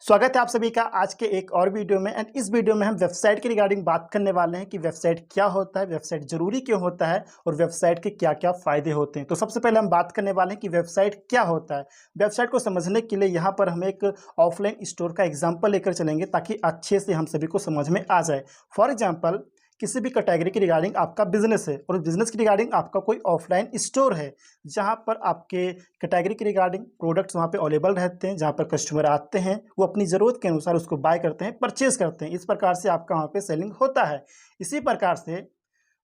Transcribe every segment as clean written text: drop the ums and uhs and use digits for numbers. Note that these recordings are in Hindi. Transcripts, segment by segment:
स्वागत है आप सभी का आज के एक और वीडियो में। एंड इस वीडियो में हम वेबसाइट के रिगार्डिंग बात करने वाले हैं कि वेबसाइट क्या होता है, वेबसाइट जरूरी क्यों होता है और वेबसाइट के क्या क्या फायदे होते हैं। तो सबसे पहले हम बात करने वाले हैं कि वेबसाइट क्या होता है। वेबसाइट को समझने के लिए यहाँ पर हम एक ऑफलाइन स्टोर का एग्जाम्पल लेकर चलेंगे ताकि अच्छे से हम सभी को समझ में आ जाए। फॉर एग्जाम्पल, किसी भी कैटेगरी के रिगार्डिंग आपका बिजनेस है और बिजनेस के रिगार्डिंग आपका कोई ऑफलाइन स्टोर है जहां पर आपके कैटेगरी के रिगार्डिंग प्रोडक्ट्स वहां पे अवेलेबल रहते हैं, जहां पर कस्टमर आते हैं, वो अपनी ज़रूरत के अनुसार उसको बाय करते हैं, परचेज करते हैं। इस प्रकार से आपका वहां पे सेलिंग होता है। इसी प्रकार से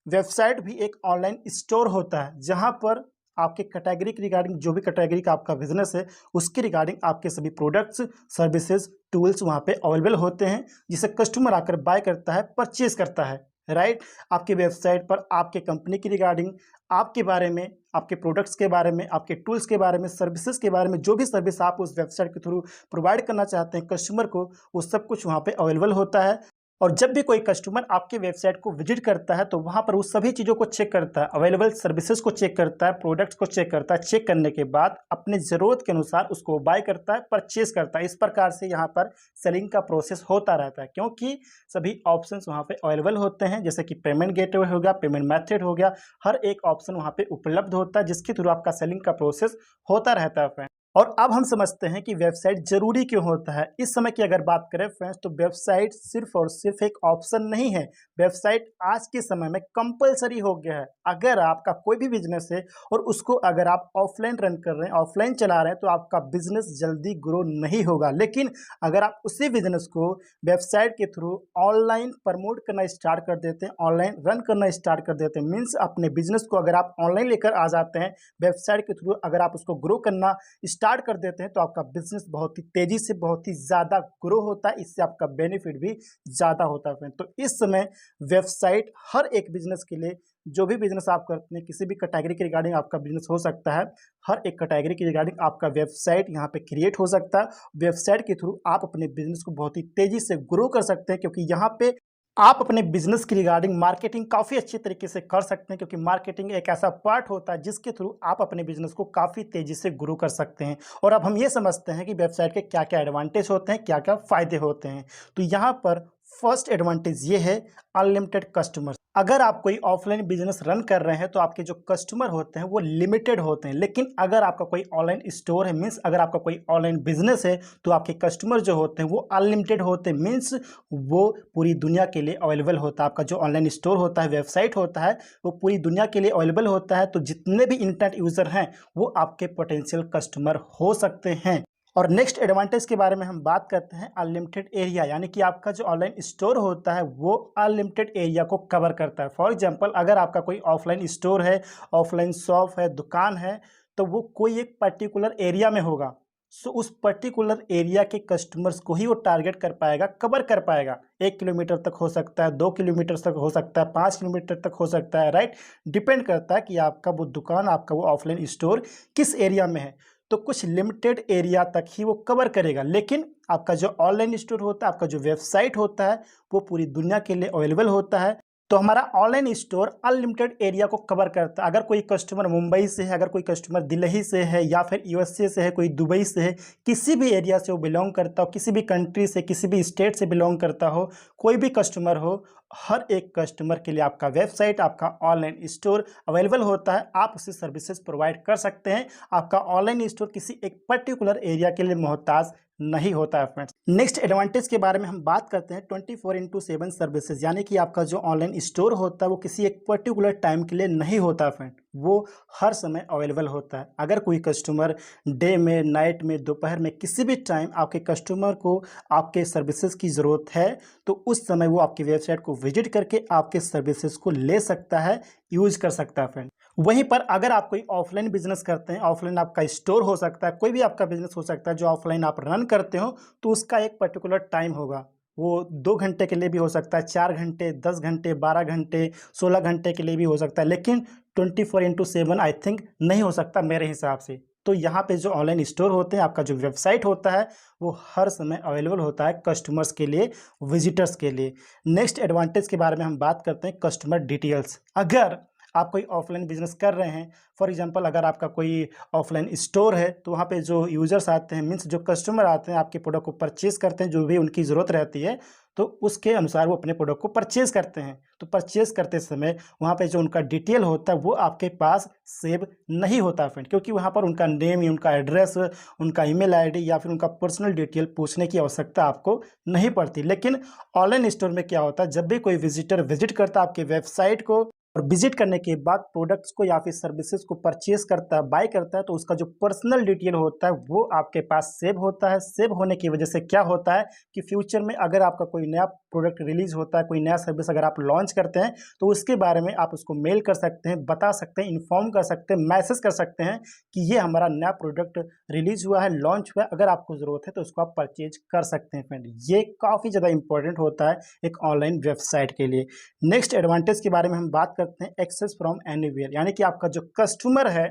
वेबसाइट भी एक ऑनलाइन स्टोर होता है जहां पर आपके कैटेगरी के रिगार्डिंग, जो भी कैटेगरी का आपका बिजनेस है उसके रिगार्डिंग आपके सभी प्रोडक्ट्स, सर्विसेज, टूल्स वहां पे अवेलेबल होते हैं जिसे कस्टमर आकर बाय करता है, परचेज करता है। राइट। आपकी वेबसाइट पर आपके कंपनी की रिगार्डिंग, आपके बारे में, आपके प्रोडक्ट्स के बारे में, आपके टूल्स के बारे में, सर्विसेज के बारे में, जो भी सर्विस आप उस वेबसाइट के थ्रू प्रोवाइड करना चाहते हैं कस्टमर को, वो सब कुछ वहाँ पे अवेलेबल होता है। और जब भी कोई कस्टमर आपके वेबसाइट को विजिट करता है तो वहाँ पर उस सभी चीज़ों को चेक करता है, अवेलेबल सर्विसेज को चेक करता है, प्रोडक्ट्स को चेक करता है। चेक करने के बाद अपने ज़रूरत के अनुसार उसको बाय करता है, परचेज करता है। इस प्रकार से यहाँ पर सेलिंग का प्रोसेस होता रहता है क्योंकि सभी ऑप्शंस वहाँ पे अवेलेबल होते हैं, जैसे कि पेमेंट गेटवे हो गया, पेमेंट मेथड हो गया, हर एक ऑप्शन वहाँ पे उपलब्ध होता है जिसके थ्रू आपका सेलिंग का प्रोसेस होता रहता है फ्रेंड। और अब हम समझते हैं कि वेबसाइट जरूरी क्यों होता है। इस समय की अगर बात करें फ्रेंड्स, तो वेबसाइट सिर्फ और सिर्फ एक ऑप्शन नहीं है। वेबसाइट आज के समय में कंपलसरी हो गया है। अगर आपका कोई भी बिजनेस है और उसको अगर आप ऑफलाइन रन कर रहे हैं, ऑफलाइन चला रहे हैं, तो आपका बिजनेस जल्दी ग्रो नहीं होगा। लेकिन अगर आप उसी बिजनेस को वेबसाइट के थ्रू ऑनलाइन प्रमोट करना स्टार्ट कर देते हैं, ऑनलाइन रन करना स्टार्ट कर देते हैं, मीन्स अपने बिजनेस को अगर आप ऑनलाइन लेकर आ जाते हैं, वेबसाइट के थ्रू अगर आप उसको ग्रो करना स्टार्ट कर देते हैं, तो आपका बिजनेस बहुत ही तेजी से, बहुत ही ज़्यादा ग्रो होता है। इससे आपका बेनिफिट भी ज़्यादा होता है। तो इस समय वेबसाइट हर एक बिजनेस के लिए, जो भी बिजनेस आप करते हैं, किसी भी कैटेगरी के रिगार्डिंग आपका बिजनेस हो सकता है, हर एक कैटेगरी के रिगार्डिंग आपका वेबसाइट यहाँ पे क्रिएट हो सकता है। वेबसाइट के थ्रू आप अपने बिजनेस को बहुत ही तेजी से ग्रो कर सकते हैं क्योंकि यहाँ पे आप अपने बिजनेस की रिगार्डिंग मार्केटिंग काफ़ी अच्छी तरीके से कर सकते हैं क्योंकि मार्केटिंग एक ऐसा पार्ट होता है जिसके थ्रू आप अपने बिजनेस को काफ़ी तेज़ी से ग्रो कर सकते हैं। और अब हम ये समझते हैं कि वेबसाइट के क्या क्या एडवांटेज होते हैं, क्या क्या फ़ायदे होते हैं। तो यहाँ पर फर्स्ट एडवांटेज ये है, अनलिमिटेड कस्टमर्स। अगर आप कोई ऑफलाइन बिजनेस रन कर रहे हैं तो आपके जो कस्टमर होते हैं वो लिमिटेड होते हैं। लेकिन अगर आपका कोई ऑनलाइन स्टोर है, मीन्स अगर आपका कोई ऑनलाइन बिजनेस है, तो आपके कस्टमर जो होते हैं वो अनलिमिटेड होते हैं। मीन्स वो पूरी दुनिया के लिए अवेलेबल होता है। आपका जो ऑनलाइन स्टोर होता है, वेबसाइट होता है, वो पूरी दुनिया के लिए अवेलेबल होता है। तो जितने भी इंटरनेट यूज़र हैं वो आपके पोटेंशियल कस्टमर हो सकते हैं। और नेक्स्ट एडवांटेज के बारे में हम बात करते हैं, अनलिमिटेड एरिया, यानी कि आपका जो ऑनलाइन स्टोर होता है वो अनलिमिटेड एरिया को कवर करता है। फॉर एग्जांपल, अगर आपका कोई ऑफलाइन स्टोर है, ऑफलाइन शॉप है, दुकान है, तो वो कोई एक पर्टिकुलर एरिया में होगा। सो उस पर्टिकुलर एरिया के कस्टमर्स को ही वो टारगेट कर पाएगा, कवर कर पाएगा। 1 किलोमीटर तक हो सकता है, 2 किलोमीटर तक हो सकता है, 5 किलोमीटर तक हो सकता है। राइट। डिपेंड करता है कि आपका वो दुकान, आपका वो ऑफलाइन स्टोर किस एरिया में है। तो कुछ लिमिटेड एरिया तक ही वो कवर करेगा। लेकिन आपका जो ऑनलाइन स्टोर होता है, आपका जो वेबसाइट होता है, वो पूरी दुनिया के लिए अवेलेबल होता है। तो हमारा ऑनलाइन स्टोर अनलिमिटेड एरिया को कवर करता है। अगर कोई कस्टमर मुंबई से है, अगर कोई कस्टमर दिल्ली से है, या फिर यूएसए से है, कोई दुबई से है, किसी भी एरिया से वो बिलोंग करता हो, किसी भी कंट्री से, किसी भी स्टेट से बिलोंग करता हो, कोई भी कस्टमर हो, हर एक कस्टमर के लिए आपका वेबसाइट, आपका ऑनलाइन स्टोर अवेलेबल होता है। आप उसे सर्विसेज प्रोवाइड कर सकते हैं। आपका ऑनलाइन स्टोर किसी एक पर्टिकुलर एरिया के लिए मोहताज नहीं होता है फ्रेंड्स। नेक्स्ट एडवांटेज के बारे में हम बात करते हैं, 24/7 सर्विसेज, यानी कि आपका जो ऑनलाइन स्टोर होता है वो किसी एक पर्टिकुलर टाइम के लिए नहीं होता है फ्रेंड, वो हर समय अवेलेबल होता है। अगर कोई कस्टमर डे में, नाइट में, दोपहर में, किसी भी टाइम आपके कस्टमर को आपके सर्विसेज की ज़रूरत है, तो उस समय वो आपकी वेबसाइट को विजिट करके आपके सर्विसेज को ले सकता है, यूज कर सकता है फ्रेंड। वहीं पर अगर आप कोई ऑफलाइन बिजनेस करते हैं, ऑफलाइन आपका स्टोर हो सकता है, कोई भी आपका बिजनेस हो सकता है जो ऑफलाइन आप रन करते हो, तो उसका एक पर्टिकुलर टाइम होगा। वो 2 घंटे के लिए भी हो सकता है, 4 घंटे, 10 घंटे, 12 घंटे, 16 घंटे के लिए भी हो सकता है। लेकिन 24/7 आई थिंक नहीं हो सकता मेरे हिसाब से। तो यहाँ पे जो ऑनलाइन स्टोर होते हैं, आपका जो वेबसाइट होता है, वो हर समय अवेलेबल होता है कस्टमर्स के लिए, विजिटर्स के लिए। नेक्स्ट एडवांटेज के बारे में हम बात करते हैं, कस्टमर डिटेल्स। अगर आप कोई ऑफलाइन बिजनेस कर रहे हैं, फॉर एग्जांपल अगर आपका कोई ऑफलाइन स्टोर है तो वहाँ पे जो यूजर्स आते हैं, मीन्स जो कस्टमर आते हैं आपके प्रोडक्ट को परचेज करते हैं, जो भी उनकी ज़रूरत रहती है तो उसके अनुसार वो अपने प्रोडक्ट को परचेज करते हैं। तो परचेज करते समय वहाँ पे जो उनका डिटेल होता है वो आपके पास सेव नहीं होता फ्रेंड, क्योंकि वहाँ पर उनका नेम, उनका एड्रेस, उनका ईमेल आईडी या फिर उनका पर्सनल डिटेल पूछने की आवश्यकता आपको नहीं पड़ती। लेकिन ऑनलाइन स्टोर में क्या होता है, जब भी कोई विजिटर विजिट करता है आपके वेबसाइट को और विजिट करने के बाद प्रोडक्ट्स को या फिर सर्विसेज को परचेज करता है, बाय करता है, तो उसका जो पर्सनल डिटेल होता है वो आपके पास सेव होता है। सेव होने की वजह से क्या होता है कि फ्यूचर में अगर आपका कोई नया प्रोडक्ट रिलीज होता है, कोई नया सर्विस अगर आप लॉन्च करते हैं तो उसके बारे में आप उसको मेल कर सकते हैं, बता सकते हैं, इन्फॉर्म कर सकते हैं, मैसेज कर सकते हैं कि ये हमारा नया प्रोडक्ट रिलीज हुआ है, लॉन्च हुआ है, अगर आपको ज़रूरत है तो उसको आप परचेज कर सकते हैं फ्रेंड। ये काफ़ी ज़्यादा इंपॉर्टेंट होता है एक ऑनलाइन वेबसाइट के लिए। नेक्स्ट एडवांटेज के बारे में हम बात करते हैं, एक्सेस फ्रॉम एनीवेयर, यानी कि आपका जो कस्टमर है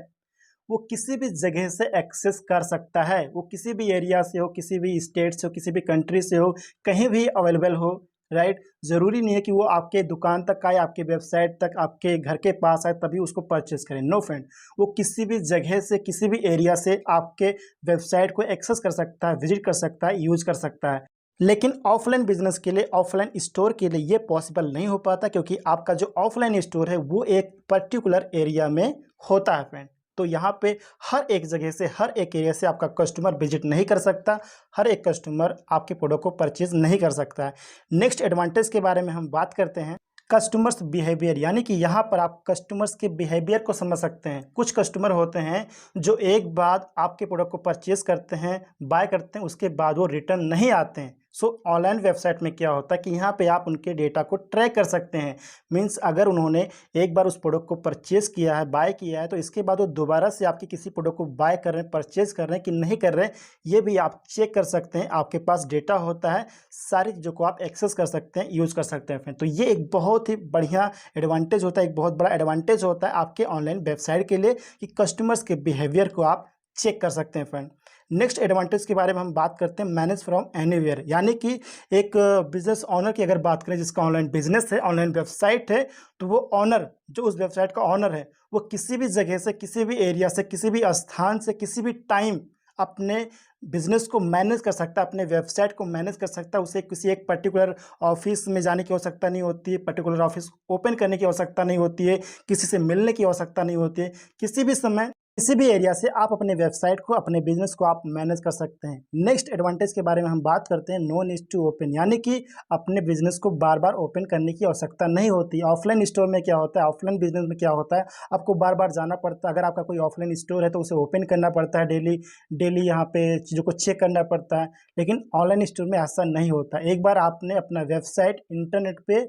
वो किसी भी जगह से एक्सेस कर सकता है। वो किसी भी एरिया से हो, किसी भी स्टेट से हो, किसी भी कंट्री से हो, कहीं भी अवेलेबल हो, राइट। ज़रूरी नहीं है कि वो आपके दुकान तक आए, आपके वेबसाइट तक, आपके घर के पास आए तभी उसको परचेज करें। नो फ्रेंड, वो किसी भी जगह से, किसी भी एरिया से आपके वेबसाइट को एक्सेस कर सकता है, विजिट कर सकता है, यूज कर सकता है। लेकिन ऑफलाइन बिजनेस के लिए, ऑफलाइन स्टोर के लिए ये पॉसिबल नहीं हो पाता, क्योंकि आपका जो ऑफलाइन स्टोर है वो एक पर्टिकुलर एरिया में होता है फ्रेंड। तो यहाँ पे हर एक जगह से, हर एक एरिया से आपका कस्टमर विजिट नहीं कर सकता, हर एक कस्टमर आपके प्रोडक्ट को परचेज नहीं कर सकता है। नेक्स्ट एडवांटेज के बारे में हम बात करते हैं, कस्टमर्स बिहेवियर, यानी कि यहाँ पर आप कस्टमर्स के बिहेवियर को समझ सकते हैं। कुछ कस्टमर होते हैं जो एक बार आपके प्रोडक्ट को परचेज करते हैं, बाय करते हैं, उसके बाद वो रिटर्न नहीं आते हैं। सो ऑनलाइन वेबसाइट में क्या होता है कि यहाँ पे आप उनके डेटा को ट्रैक कर सकते हैं। मीन्स अगर उन्होंने एक बार उस प्रोडक्ट को परचेज किया है, बाय किया है, तो इसके बाद वो दोबारा से आपकी किसी प्रोडक्ट को बाय कर रहे हैं, परचेज कर रहे हैं कि नहीं कर रहे हैं, ये भी आप चेक कर सकते हैं। आपके पास डेटा होता है, सारी चीज़ों को आप एक्सेस कर सकते हैं, यूज़ कर सकते हैं फ्रेंड। तो ये एक बहुत ही बढ़िया एडवांटेज होता है, एक बहुत बड़ा एडवांटेज होता है आपके ऑनलाइन वेबसाइट के लिए कि कस्टमर्स के बिहेवियर को आप चेक कर सकते हैं फ्रेंड। नेक्स्ट एडवांटेज के बारे में हम बात करते हैं, मैनेज फ्रॉम एनीवेयर, यानी कि एक बिजनेस ऑनर की अगर बात करें जिसका ऑनलाइन बिजनेस है, ऑनलाइन वेबसाइट है, तो वो ऑनर, जो उस वेबसाइट का ऑनर है, वो किसी भी जगह से, किसी भी एरिया से, किसी भी स्थान से, किसी भी टाइम अपने बिजनेस को मैनेज कर सकता है, अपने वेबसाइट को मैनेज कर सकता है। उसे किसी एक पर्टिकुलर ऑफिस में जाने की आवश्यकता नहीं होती है, पर्टिकुलर ऑफिस ओपन करने की आवश्यकता नहीं होती है, किसी से मिलने की आवश्यकता नहीं होती है। किसी भी समय, किसी भी एरिया से आप अपने वेबसाइट को, अपने बिजनेस को आप मैनेज कर सकते हैं। नेक्स्ट एडवांटेज के बारे में हम बात करते हैं, नो नीड टू ओपन, यानी कि अपने बिजनेस को बार बार ओपन करने की आवश्यकता नहीं होती। ऑफलाइन स्टोर में क्या होता है, ऑफलाइन बिजनेस में क्या होता है, आपको बार बार जाना पड़ता है। अगर आपका कोई ऑफलाइन स्टोर है तो उसे ओपन करना पड़ता है, डेली डेली यहाँ पे चीज़ों को चेक करना पड़ता है। लेकिन ऑनलाइन स्टोर में ऐसा नहीं होता। एक बार आपने अपना वेबसाइट इंटरनेट पे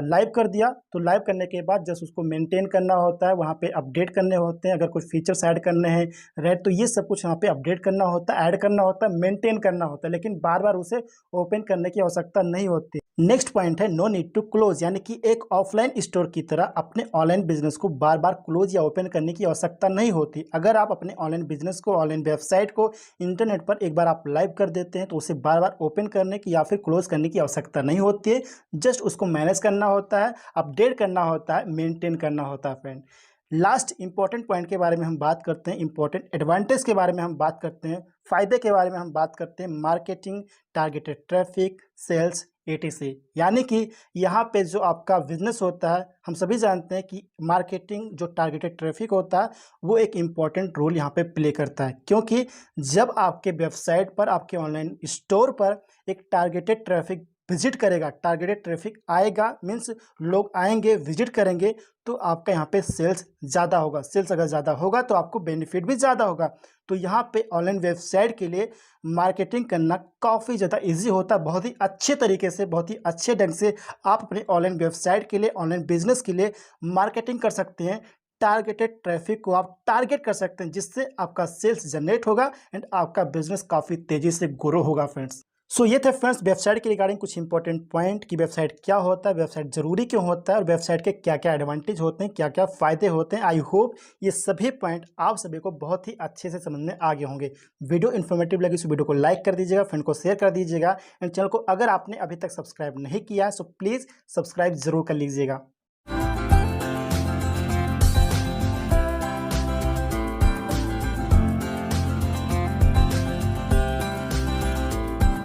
लाइव कर दिया, तो लाइव करने के बाद जस्ट उसको मेंटेन करना होता है, वहाँ पे अपडेट करने होते हैं, अगर कुछ फीचर्स ऐड करने हैं, राइट, तो ये सब कुछ यहाँ पे अपडेट करना होता है, ऐड करना होता है, मेंटेन करना होता है, लेकिन बार बार उसे ओपन करने की आवश्यकता नहीं होती। नेक्स्ट पॉइंट है, नो नीड टू क्लोज, यानी कि एक ऑफलाइन स्टोर की तरह अपने ऑनलाइन बिजनेस को बार बार क्लोज या ओपन करने की आवश्यकता नहीं होती। अगर आप अपने ऑनलाइन बिजनेस को, ऑनलाइन वेबसाइट को इंटरनेट पर एक बार आप लाइव कर देते हैं तो उसे बार बार ओपन करने की या फिर क्लोज करने की आवश्यकता नहीं होती है। जस्ट उसको मैनेज करना होता है, अपडेट करना होता है, मेंटेन करना होता है फ्रेंड। लास्ट इंपॉर्टेंट पॉइंट के बारे में हम बात करते हैं, इंपॉर्टेंट एडवांटेज के बारे में हम बात करते हैं, फायदे के बारे में हम बात करते हैं, marketing, targeted traffic, sales, ETC, यानी कि यहाँ पे जो आपका बिजनेस होता है, हम सभी जानते हैं कि मार्केटिंग, जो टारगेटेड ट्रैफिक होता है, वो एक इम्पॉर्टेंट रोल यहाँ पे प्ले करता है। क्योंकि जब आपके वेबसाइट पर, आपके ऑनलाइन स्टोर पर एक टारगेटेड ट्रैफिक विजिट करेगा, टारगेटेड ट्रैफिक आएगा, मीन्स लोग आएंगे, विजिट करेंगे, तो आपका यहाँ पे सेल्स ज़्यादा होगा। सेल्स अगर ज़्यादा होगा तो आपको बेनिफिट भी ज़्यादा होगा। तो यहाँ पे ऑनलाइन वेबसाइट के लिए मार्केटिंग करना काफ़ी ज़्यादा इजी होता है। बहुत ही अच्छे तरीके से, बहुत ही अच्छे ढंग से आप अपने ऑनलाइन वेबसाइट के लिए, ऑनलाइन बिजनेस के लिए मार्केटिंग कर सकते हैं। टारगेटेड ट्रैफिक को आप टारगेट कर सकते हैं, जिससे आपका सेल्स जनरेट होगा एंड आपका बिजनेस काफ़ी तेज़ी से ग्रो होगा फ्रेंड्स। सो ये थे फ्रेंड्स वेबसाइट के रिगार्डिंग कुछ इंपॉर्टेंट पॉइंट कि वेबसाइट क्या होता है, वेबसाइट जरूरी क्यों होता है और वेबसाइट के क्या क्या एडवांटेज होते हैं, क्या क्या फ़ायदे होते हैं। आई होप ये सभी पॉइंट आप सभी को बहुत ही अच्छे से समझ में आ गए होंगे। वीडियो इन्फॉर्मेटिव लगी तो वीडियो को लाइक कर दीजिएगा, फ्रेंड को शेयर कर दीजिएगा एंड चैनल को अगर आपने अभी तक सब्सक्राइब नहीं किया है सो प्लीज़ सब्सक्राइब जरूर कर लीजिएगा।